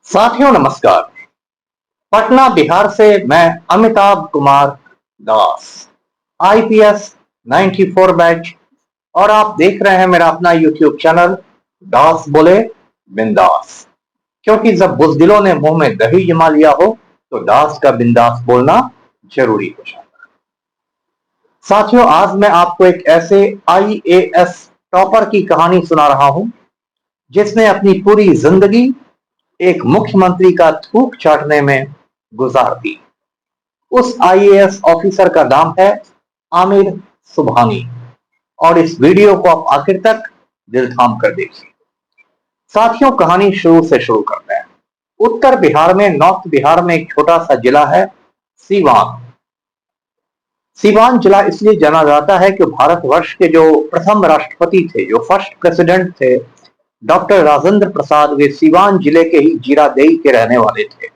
साथियों नमस्कार। पटना बिहार से मैं अमिताभ कुमार दास, आईपीएस 94 बैच, और आप देख रहे हैं मेरा अपना यूट्यूब चैनल दास बोले बिंदास। क्योंकि जब बुजदिलों ने मुंह में दही जमा लिया हो तो दास का बिंदास बोलना जरूरी हो जाता है। साथियों, आज मैं आपको एक ऐसे आईएएस टॉपर की कहानी सुना रहा हूं जिसने अपनी पूरी जिंदगी एक मुख्यमंत्री का थूक चाटने में गुजार दी। उस आईएएस ऑफिसर का नाम है आमिर सुबहानी, और इस वीडियो को आप आखिर तक दिल थाम कर देखिए। साथियों, कहानी शुरू से शुरू करते हैं। उत्तर बिहार में, नॉर्थ बिहार में एक छोटा सा जिला है सीवान। सीवान जिला इसलिए जाना जाता है कि भारतवर्ष के जो प्रथम राष्ट्रपति थे, जो फर्स्ट प्रेसिडेंट थे, डॉक्टर राजेंद्र प्रसाद, वे सीवान जिले के ही जीरादेई के रहने वाले थे।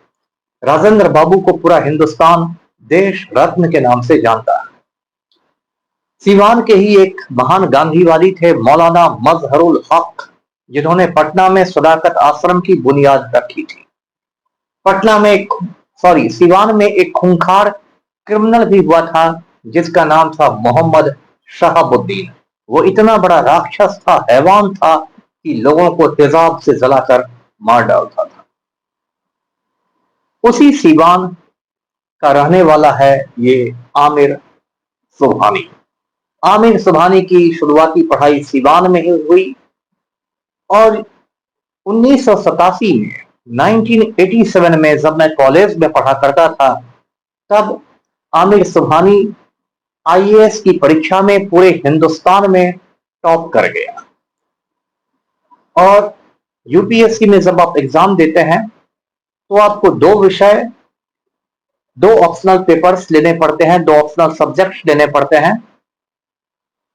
राजेंद्र बाबू को पूरा हिंदुस्तान देश रत्न के नाम से जानता है। सीवान के ही एक महान गांधीवादी थे मौलाना मजहरुल हक, जिन्होंने पटना में सदाकत आश्रम की बुनियाद रखी थी। सीवान में एक खूंखार क्रिमिनल भी हुआ था जिसका नाम था मोहम्मद शहाबुद्दीन। वो इतना बड़ा राक्षस था, हैवान था, कि लोगों को तेजाब से जलाकर मार डालता था। उसी सीवान का रहने वाला है ये आमिर सुबहानी। आमिर सुबहानी की शुरुआती पढ़ाई सीवान में ही हुई, और 1987 में 1987 में जब मैं कॉलेज में पढ़ा करता था, तब आमिर सुबहानी आईएएस की परीक्षा में पूरे हिंदुस्तान में टॉप कर गया। और यूपीएससी में जब आप एग्जाम देते हैं तो आपको दो ऑप्शनल पेपर्स लेने पड़ते हैं, दो ऑप्शनल सब्जेक्ट्स लेने पड़ते हैं।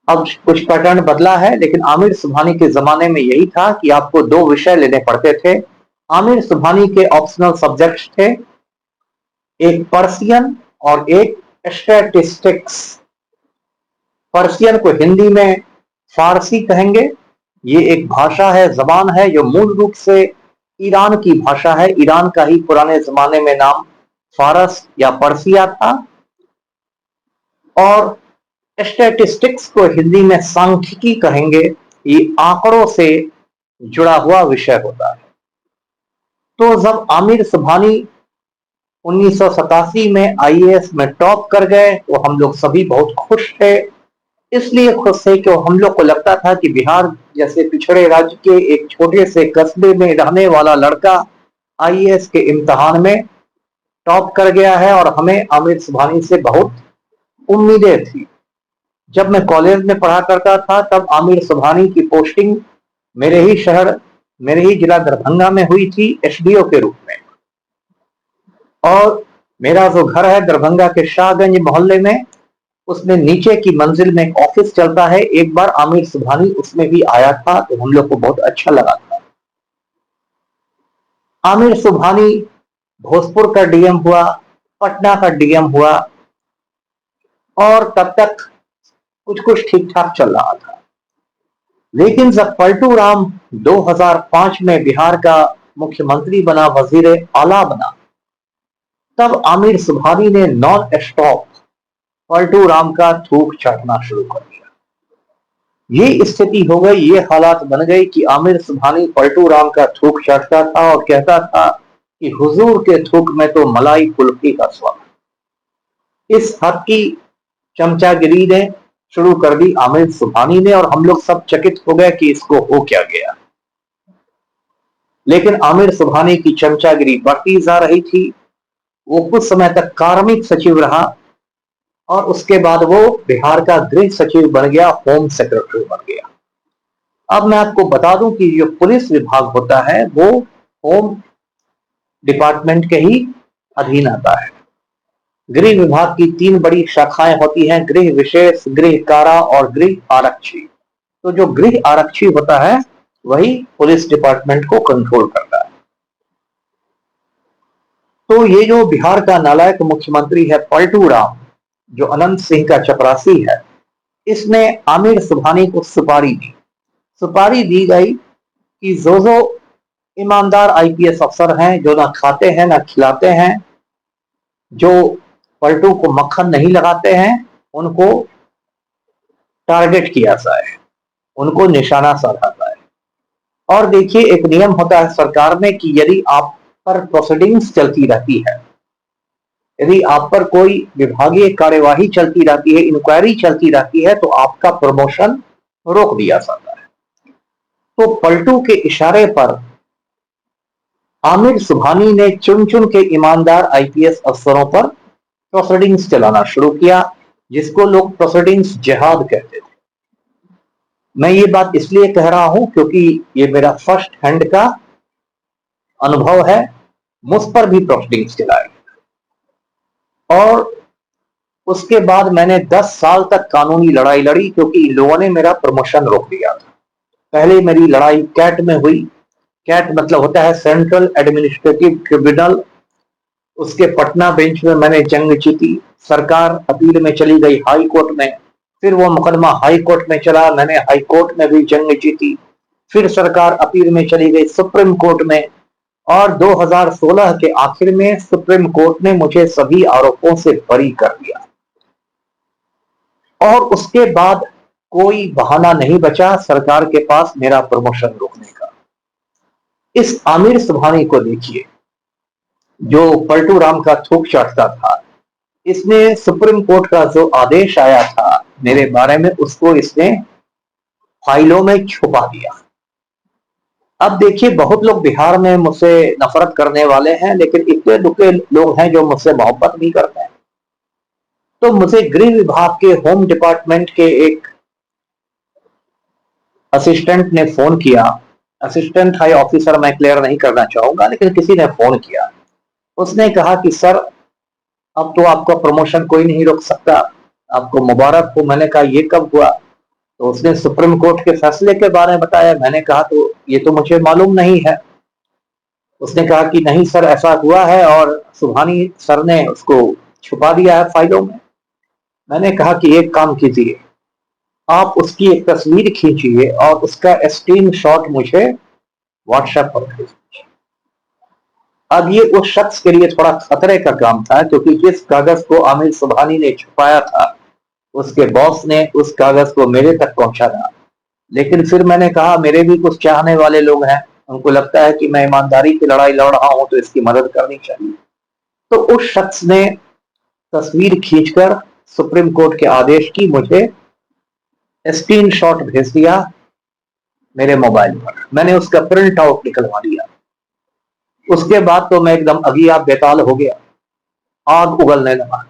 अब कुछ पैटर्न बदला है, लेकिन आमिर सुबहानी के जमाने में यही था कि आपको दो विषय लेने पड़ते थे। आमिर सुबहानी के ऑप्शनल सब्जेक्ट्स थे एक पर्शियन और एक स्टैटिस्टिक्स। पर्शियन को हिंदी में फारसी कहेंगे। ये एक भाषा है, जबान है, जो मूल रूप से ईरान की भाषा है। ईरान का ही पुराने जमाने में नाम फारस या पर्सिया था। और स्टैटिस्टिक्स को हिंदी में सांख्यिकी कहेंगे। ये आंकड़ों से जुड़ा हुआ विषय होता है। तो जब आमिर सुबहानी 1987 में आईएएस में टॉप कर गए तो हम लोग सभी बहुत खुश थे। इसलिए खुश थे कि हम लोग को लगता था कि बिहार जैसे पिछड़े राज्य के एक छोटे से कस्बे में रहने वाला लड़का आईएएस के इम्तिहान में टॉप कर गया है, और हमें आमिर सुबहानी से बहुत उम्मीदें थी। जब मैं कॉलेज में पढ़ा करता था तब आमिर सुबहानी की पोस्टिंग मेरे ही शहर, मेरे ही जिला दरभंगा में हुई थी, एसडीओ के रूप में। और मेरा जो घर है दरभंगा के शाहगंज मोहल्ले में, उसमें नीचे की मंजिल में एक ऑफिस चलता है। एक बार आमिर सुबहानी उसमें भी आया था तो हम लोग को बहुत अच्छा लगा था। आमिर सुबहानी भोजपुर का डीएम हुआ, पटना का डीएम हुआ, और तब तक कुछ कुछ ठीक ठाक चल रहा था। लेकिन जब पलटू राम 2005 में बिहार का मुख्यमंत्री बना, वजीर आला बना, तब आमिर सुबहानी ने नॉन स्टॉप पलटू राम का थूक चाटना शुरू कर दिया। ये स्थिति हो गई, ये हालात बन गई कि आमिर सुबहानी पलटू राम का थूक चाटता था और कहता था कि हुजूर के थूक में तो मलाई कुल्फी का स्वाद। इस हद की चमचागिरी ने शुरू कर दी आमिर सुबहानी ने, और हम लोग सब चकित हो गए कि इसको हो क्या गया। लेकिन आमिर सुबहानी की चमचागिरी बढ़ती जा रही थी। वो कुछ समय तक कार्मिक सचिव रहा, और उसके बाद वो बिहार का गृह सचिव बन गया, होम सेक्रेटरी बन गया। अब मैं आपको बता दूं कि जो पुलिस विभाग होता है वो होम डिपार्टमेंट के ही अधीन आता है। गृह विभाग की तीन बड़ी शाखाएं होती हैं, गृह विशेष, गृह कारा और गृह आरक्षी। तो जो गृह आरक्षी होता है वही पुलिस डिपार्टमेंट को कंट्रोल करता है। तो ये जो बिहार का नालायक मुख्यमंत्री है पलटू राम, जो अनंत सिंह का चपरासी है, इसने आमिर सुबहानी को सुपारी दी गई कि जो ईमानदार आईपीएस अफसर हैं जो ना खाते हैं ना खिलाते हैं, जो पलटू को मक्खन नहीं लगाते हैं, उनको टारगेट किया जाए, उनको निशाना साधा जाए। और देखिए, एक नियम होता है सरकार में कि यदि आप पर प्रोसीडिंग्स चलती रहती है, यदि आप पर कोई विभागीय कार्यवाही चलती रहती है, इंक्वायरी चलती रहती है, तो आपका प्रमोशन रोक दिया जाता है। तो पलटू के इशारे पर आमिर सुबहानी ने चुन चुन के ईमानदार आईपीएस अफसरों पर प्रोसीडिंग्स चलाना शुरू किया, जिसको लोग प्रोसीडिंग्स जिहाद कहते थे। मैं ये बात इसलिए कह रहा हूं क्योंकि ये मेरा फर्स्ट हैंड का अनुभव है। मुझ पर भी प्रोसीडिंग्स चलाए और उसके बाद मैंने 10 साल तक कानूनी लड़ाई लड़ी, क्योंकि इन लोगों ने मेरा प्रमोशन रोक दिया था। पहले मेरी लड़ाई कैट में हुई। कैट मतलब होता है सेंट्रल एडमिनिस्ट्रेटिव ट्रिब्यूनल। उसके पटना बेंच में मैंने जंग जीती। सरकार अपील में चली गई हाई कोर्ट में, फिर वो मुकदमा हाई कोर्ट में चला, मैंने हाई कोर्ट में भी जंग जीती। फिर सरकार अपील में चली गई सुप्रीम कोर्ट में, और 2016 के आखिर में सुप्रीम कोर्ट ने मुझे सभी आरोपों से बरी कर दिया। और उसके बाद कोई बहाना नहीं बचा सरकार के पास मेरा प्रमोशन रोकने का। इस आमिर सुबहानी को देखिए, जो पलटू राम का थूक चाटता था। इसने सुप्रीम कोर्ट का जो आदेश आया था मेरे बारे में, उसको इसने फाइलों में छुपा दिया। अब देखिए, बहुत लोग बिहार में मुझसे नफरत करने वाले हैं, लेकिन इतने दुखे लोग हैं जो मुझसे मोहब्बत भी करते हैं। तो मुझे गृह विभाग के होम डिपार्टमेंट के एक असिस्टेंट ने फोन किया। असिस्टेंट हाई ऑफिसर मैं क्लियर नहीं करना चाहूंगा, लेकिन किसी ने फोन किया। उसने कहा कि सर, अब तो आपका प्रमोशन कोई नहीं रोक सकता, आपको मुबारक हो। मैंने कहा ये कब हुआ? तो उसने सुप्रीम कोर्ट के फैसले के बारे में बताया। मैंने कहा तो ये तो मुझे मालूम नहीं है। उसने कहा कि नहीं सर, ऐसा हुआ है और सुबहानी सर ने उसको छुपा दिया है फाइलों में। मैंने कहा कि एक काम कीजिए, आप उसकी एक तस्वीर खींचिए और उसका स्क्रीन शॉट मुझे व्हाट्सएप पर भेजिए। अब ये उस शख्स के लिए थोड़ा खतरे का काम था, क्योंकि जिस कागज को आमिर सुबहानी ने छुपाया था, उसके बॉस ने उस कागज को मेरे तक पहुंचाया। लेकिन फिर मैंने कहा, मेरे भी कुछ चाहने वाले लोग हैं, उनको लगता है कि मैं ईमानदारी की लड़ाई लड़ रहा हूं, तो इसकी मदद करनी चाहिए। तो उस शख्स ने तस्वीर खींचकर सुप्रीम कोर्ट के आदेश की मुझे स्क्रीन शॉट भेज दिया मेरे मोबाइल पर। मैंने उसका प्रिंट आउट निकलवा लिया। उसके बाद तो मैं एकदम अगिया बेताल हो गया, आग उगलने लगा।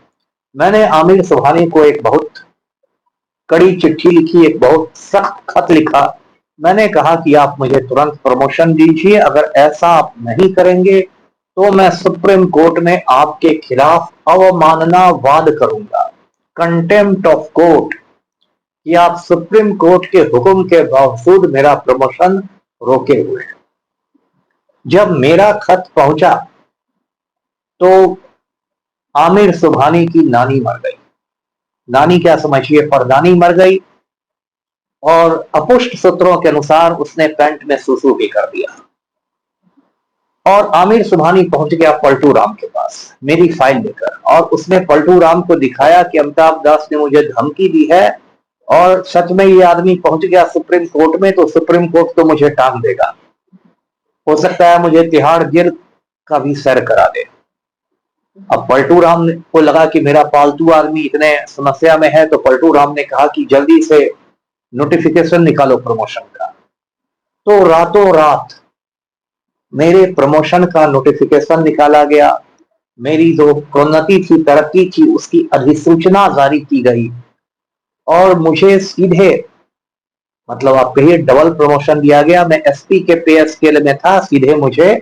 मैंने आमिर सुबहानी को एक बहुत कड़ी चिट्ठी लिखी, एक बहुत सख्त खत लिखा। मैंने कहा कि आप मुझे तुरंत प्रमोशन दीजिए, अगर ऐसा आप नहीं करेंगे तो मैं सुप्रीम कोर्ट में आपके खिलाफ अवमानना वाद करूंगा, कंटेम्प्ट ऑफ कोर्ट, कि आप सुप्रीम कोर्ट के हुक्म के बावजूद मेरा प्रमोशन रोके हुए हैं। जब मेरा खत पहुंचा तो आमिर सुबहानी की नानी मर गई। नानी क्या समझिए, परदानी मर गई। और अपुष्ट सूत्रों के अनुसार उसने पैंट में सुसु भी कर दिया। और आमिर सुबहानी पहुंच गया पलटू राम के पास मेरी फाइल लेकर, और उसने पलटू राम को दिखाया कि अमिताभ दास ने मुझे धमकी दी है, और सच में ये आदमी पहुंच गया सुप्रीम कोर्ट में, तो सुप्रीम कोर्ट तो मुझे टांग देगा। हो सकता है मुझे तिहाड़ जेल का भी सैर करा दे। अब पलटू राम को लगा कि मेरा पालतू आदमी इतने समस्या में है, तो पलटू राम ने कहा कि जल्दी से नोटिफिकेशन निकालो प्रमोशन का। तो रातों रात मेरे प्रमोशन का नोटिफिकेशन निकाला गया। मेरी जो प्रोन्नति थी, तरक्की थी, उसकी अधिसूचना जारी की गई, और मुझे सीधे, मतलब आप कहिए डबल प्रमोशन दिया गया। मैं एसपी के पे स्केल में था, सीधे मुझे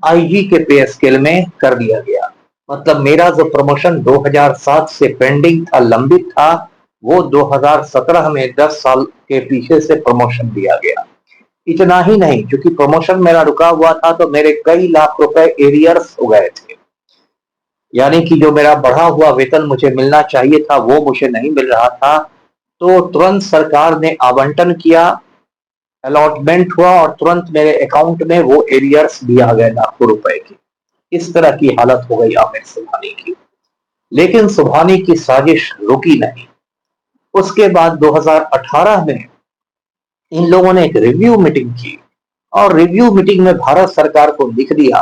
आईजी के पे स्केल में कर दिया गया। मतलब मेरा जो प्रमोशन 2007 से पेंडिंग था, लंबित था, वो 2017 में 10 साल के पीछे से प्रमोशन दिया गया। इतना ही नहीं, क्योंकि प्रमोशन मेरा रुका हुआ था, तो मेरे कई लाख रुपए एरियर्स हो गए थे। यानी कि जो मेरा बढ़ा हुआ वेतन मुझे मिलना चाहिए था, वो मुझे नहीं मिल रहा था। तो तुरंत सरकार ने आवंटन किया अलॉटमेंट हुआ और तुरंत मेरे अकाउंट में वो एरियर्स दिया गया लाखों रुपए की। इस तरह की हालत हो गई आमिर सुबहानी की। लेकिन सुबहानी की साजिश रुकी नहीं। उसके बाद 2018 में इन लोगों ने एक रिव्यू मीटिंग की और रिव्यू मीटिंग में भारत सरकार को लिख दिया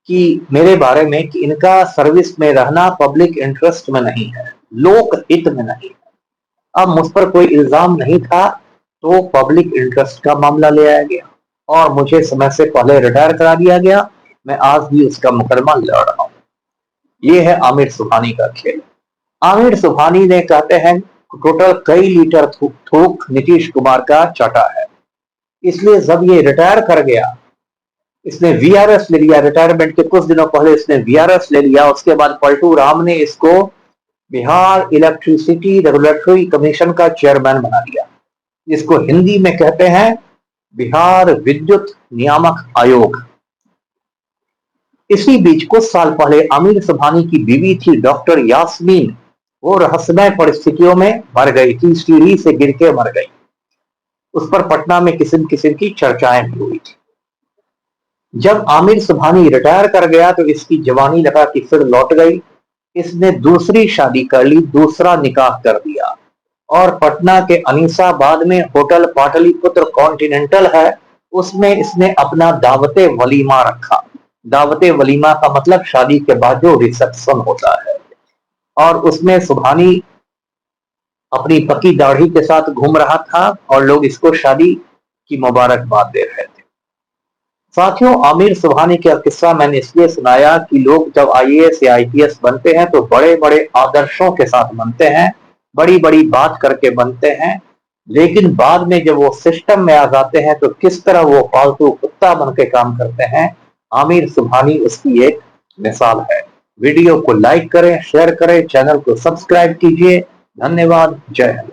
कि मेरे बारे में कि इनका सर्विस में रहना पब्लिक इंटरेस्ट में नहीं है, लोक हित में नहीं है। अब मुझ पर कोई इल्जाम नहीं था तो पब्लिक इंटरेस्ट का मामला ले आया गया और मुझे समय से पहले रिटायर करा दिया गया। मैं आज भी उसका मुकदमा लड़ रहा हूं। ये है आमिर सुबहानी का खेल। आमिर सुबहानी ने कहते हैं टोटल कई लीटर थूक नीतीश कुमार का चाटा है। इसलिए जब ये रिटायर कर गया, इसने वीआरएस ले लिया। रिटायरमेंट के कुछ दिनों पहले इसने वीआरएस ले लिया। उसके बाद पलटू राम ने इसको बिहार इलेक्ट्रिसिटी रेगुलेटरी कमीशन का चेयरमैन बना दिया, जिसको हिंदी में कहते हैं बिहार विद्युत नियामक आयोग। इसी बीच कुछ साल पहले आमिर सुबहानी की बीवी थी डॉक्टर यास्मीन, वो रहस्यमय परिस्थितियों में मर गई थी, सीढ़ी से गिर के मर गई। उस पर पटना में किस्म किस्म की चर्चाएं भी हुई थी। जब आमिर सुबहानी रिटायर कर गया तो इसकी जवानी लगा कि फिर लौट गई। इसने दूसरी शादी कर ली, दूसरा निकाह कर दिया और पटना के अनीसाबाद में होटल पाटलिपुत्र कॉन्टिनेंटल है, उसमें इसने अपना दावते वलीमा रखा। दावते वलीमा का मतलब शादी के बाद जो रिसेप्शन होता है, और उसमें सुबहानी अपनी पकी दाढ़ी के साथ घूम रहा था और लोग इसको शादी की मुबारकबाद दे रहे थे। साथियों, आमिर सुबहानी का किस्सा मैंने इसलिए सुनाया कि लोग जब आईएएस या आईपीएस बनते हैं तो बड़े बड़े आदर्शों के साथ बनते हैं, बड़ी बड़ी बात करके बनते हैं, लेकिन बाद में जब वो सिस्टम में आ जाते हैं तो किस तरह वो पालतू कुत्ता बन के काम करते हैं। आमिर सुबहानी उसकी एक मिसाल है। वीडियो को लाइक करें, शेयर करें, चैनल को सब्सक्राइब कीजिए। धन्यवाद। जय हिंद।